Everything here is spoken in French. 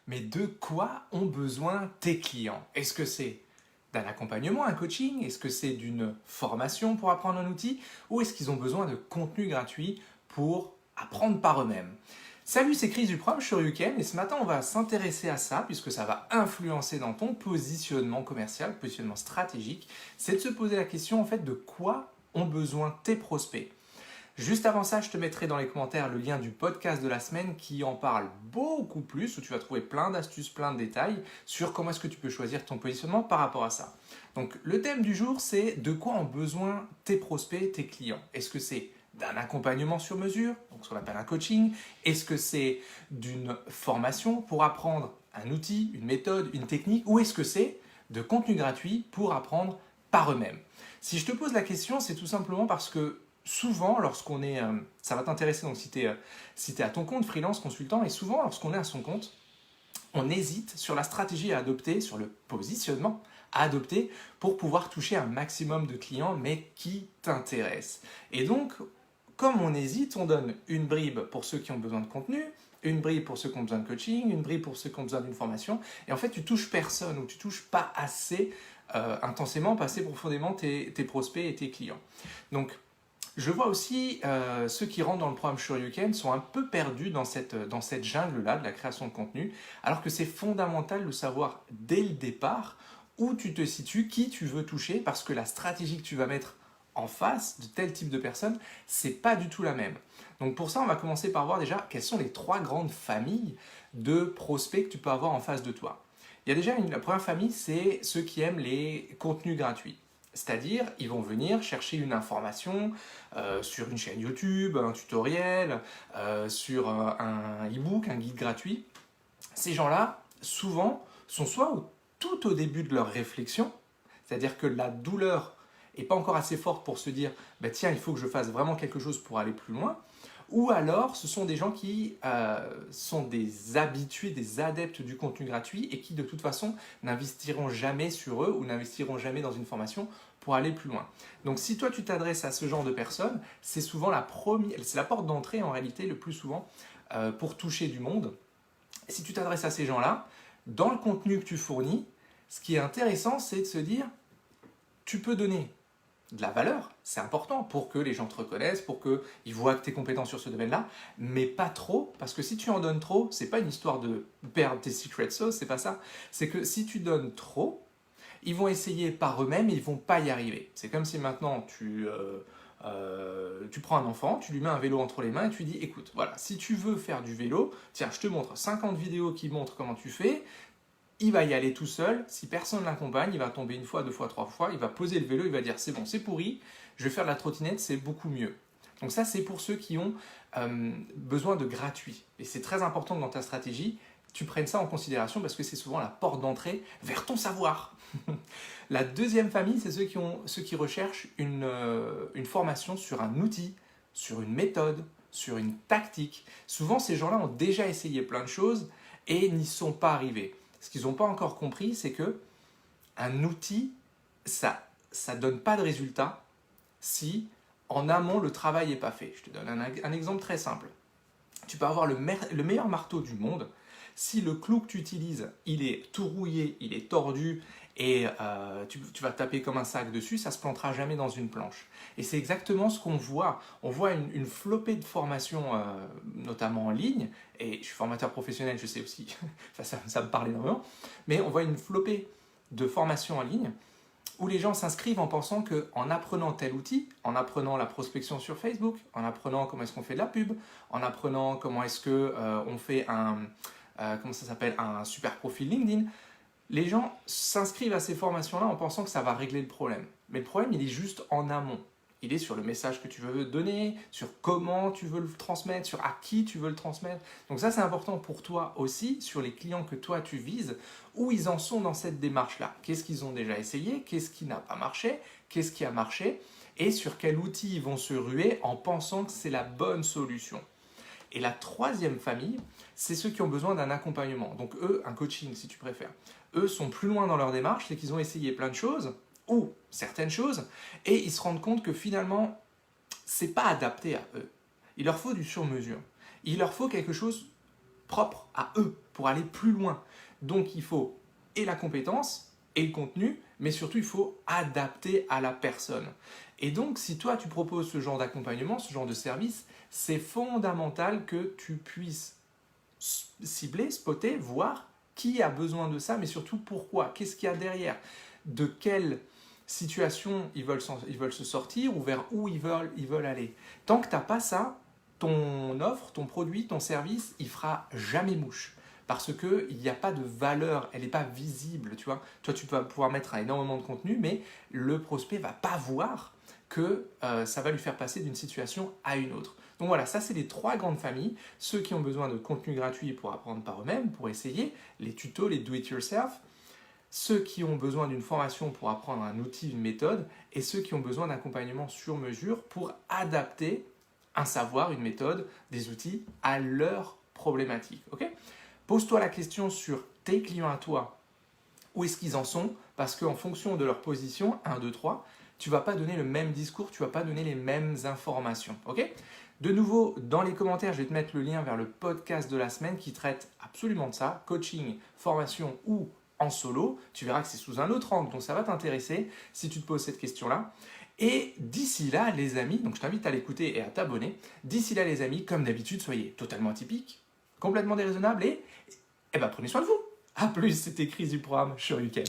Mais de quoi ont besoin tes clients? Est-ce que c'est d'un accompagnement, un coaching? Est-ce que c'est d'une formation pour apprendre un outil? Ou est-ce qu'ils ont besoin de contenu gratuit pour apprendre par eux-mêmes? Salut, c'est Chris du programme Shoryuken et ce matin on va s'intéresser à ça puisque ça va influencer dans ton positionnement commercial, positionnement stratégique. C'est de se poser la question en fait de quoi ont besoin tes prospects. Juste avant ça, je te mettrai dans les commentaires le lien du podcast de la semaine qui en parle beaucoup plus, où tu vas trouver plein d'astuces, plein de détails sur comment est-ce que tu peux choisir ton positionnement par rapport à ça. Donc le thème du jour, c'est de quoi ont besoin tes prospects, tes clients. Est-ce que c'est d'un accompagnement sur mesure, donc ce qu'on appelle un coaching? Est-ce que c'est d'une formation pour apprendre un outil, une méthode, une technique? Ou est-ce que c'est de contenu gratuit pour apprendre par eux-mêmes? Si je te pose la question, c'est tout simplement parce que souvent, lorsqu'on est, ça va t'intéresser donc si tu es à ton compte freelance consultant, et souvent lorsqu'on est à son compte, on hésite sur la stratégie à adopter, sur le positionnement à adopter pour pouvoir toucher un maximum de clients, mais qui t'intéressent. Et donc, comme on hésite, on donne une bribe pour ceux qui ont besoin de contenu, une bribe pour ceux qui ont besoin de coaching, une bribe pour ceux qui ont besoin d'une formation, et en fait, tu touches personne ou tu touches pas assez intensément, pas assez profondément tes prospects et tes clients. Donc, je vois aussi ceux qui rentrent dans le programme Shoryuken sont un peu perdus dans cette jungle-là de la création de contenu, alors que c'est fondamental de savoir dès le départ où tu te situes, qui tu veux toucher, parce que la stratégie que tu vas mettre en face de tel type de personnes, c'est pas du tout la même. Donc pour ça, on va commencer par voir déjà quelles sont les trois grandes familles de prospects que tu peux avoir en face de toi. Il y a déjà la première famille, c'est ceux qui aiment les contenus gratuits. C'est-à-dire, ils vont venir chercher une information sur une chaîne YouTube, un tutoriel, sur un e-book, un guide gratuit. Ces gens-là, souvent, sont soit tout au début de leur réflexion, c'est-à-dire que la douleur n'est pas encore assez forte pour se dire bah, tiens, il faut que je fasse vraiment quelque chose pour aller plus loin. Ou alors, ce sont des gens qui sont des habitués, des adeptes du contenu gratuit et qui, de toute façon, n'investiront jamais sur eux ou n'investiront jamais dans une formation pour aller plus loin. Donc, si toi, tu t'adresses à ce genre de personnes, c'est souvent c'est la porte d'entrée, en réalité, le plus souvent, pour toucher du monde. Si tu t'adresses à ces gens-là, dans le contenu que tu fournis, ce qui est intéressant, c'est de se dire, tu peux donner de la valeur, c'est important pour que les gens te reconnaissent, pour qu'ils voient que tu es compétent sur ce domaine-là, mais pas trop, parce que si tu en donnes trop, c'est pas une histoire de perdre tes secret sauce, c'est pas ça. C'est que si tu donnes trop, ils vont essayer par eux-mêmes et ils vont pas y arriver. C'est comme si maintenant tu prends un enfant, tu lui mets un vélo entre les mains et tu lui dis écoute, voilà, si tu veux faire du vélo, tiens, je te montre 50 vidéos qui montrent comment tu fais. Il va y aller tout seul, si personne ne l'accompagne, il va tomber une fois, deux fois, trois fois, il va poser le vélo, il va dire c'est bon, c'est pourri, je vais faire de la trottinette, c'est beaucoup mieux. Donc ça, c'est pour ceux qui ont besoin de gratuit. Et c'est très important que dans ta stratégie, tu prennes ça en considération parce que c'est souvent la porte d'entrée vers ton savoir. La deuxième famille, c'est ceux qui recherchent une formation sur un outil, sur une méthode, sur une tactique. Souvent, ces gens-là ont déjà essayé plein de choses et n'y sont pas arrivés. Ce qu'ils n'ont pas encore compris, c'est que un outil, ça ne donne pas de résultat si en amont le travail n'est pas fait. Je te donne un exemple très simple. Tu peux avoir le meilleur marteau du monde. Si le clou que tu utilises, il est tout rouillé, il est tordu et tu vas taper comme un sac dessus, ça ne se plantera jamais dans une planche. Et c'est exactement ce qu'on voit. On voit une flopée de formations, notamment en ligne, et je suis formateur professionnel, je sais aussi, ça me parle énormément, mais on voit une flopée de formations en ligne où les gens s'inscrivent en pensant qu'en apprenant tel outil, en apprenant la prospection sur Facebook, en apprenant comment est-ce qu'on fait de la pub, en apprenant comment est-ce qu'on fait un super profil LinkedIn, les gens s'inscrivent à ces formations-là en pensant que ça va régler le problème. Mais le problème, il est juste en amont. Il est sur le message que tu veux donner, sur comment tu veux le transmettre, sur à qui tu veux le transmettre. Donc ça, c'est important pour toi aussi, sur les clients que toi tu vises, où ils en sont dans cette démarche-là. Qu'est-ce qu'ils ont déjà essayé? Qu'est-ce qui n'a pas marché? Qu'est-ce qui a marché? Et sur quel outil ils vont se ruer en pensant que c'est la bonne solution. Et la troisième famille, c'est ceux qui ont besoin d'un accompagnement. Donc eux, un coaching si tu préfères. Eux sont plus loin dans leur démarche, c'est qu'ils ont essayé plein de choses, ou certaines choses, et ils se rendent compte que finalement, c'est pas adapté à eux. Il leur faut du sur-mesure. Il leur faut quelque chose propre à eux. pour aller plus loin. Donc il faut et la compétence et le contenu, mais surtout il faut adapter à la personne. Et donc si toi tu proposes ce genre d'accompagnement, ce genre de service, c'est fondamental que tu puisses cibler, spotter, voir qui a besoin de ça, mais surtout pourquoi, qu'est-ce qu'il y a derrière, de quelle situation ils veulent se sortir ou vers où ils veulent aller. Tant que tu n'as pas ça, ton offre, ton produit, ton service, il fera jamais mouche. Parce qu'il n'y a pas de valeur, elle n'est pas visible, tu vois. Toi, tu peux pouvoir mettre énormément de contenu, mais le prospect ne va pas voir que ça va lui faire passer d'une situation à une autre. Donc voilà, ça c'est les 3 grandes familles. Ceux qui ont besoin de contenu gratuit pour apprendre par eux-mêmes, pour essayer, les tutos, les do-it-yourself. Ceux qui ont besoin d'une formation pour apprendre un outil, une méthode, et ceux qui ont besoin d'accompagnement sur mesure pour adapter un savoir, une méthode, des outils à leur problématique. Okay. Pose-toi la question sur tes clients à toi, où est-ce qu'ils en sont, parce qu'en fonction de leur position, 1, 2, 3, tu ne vas pas donner le même discours, tu ne vas pas donner les mêmes informations. Okay. De nouveau, dans les commentaires, je vais te mettre le lien vers le podcast de la semaine qui traite absolument de ça, coaching, formation ou en solo. Tu verras que c'est sous un autre angle, donc ça va t'intéresser si tu te poses cette question-là. Et d'ici là, les amis, donc je t'invite à l'écouter et à t'abonner. D'ici là, les amis, comme d'habitude, soyez totalement atypiques, complètement déraisonnables et prenez soin de vous. A plus, c'était Chris du programme Shoryuken.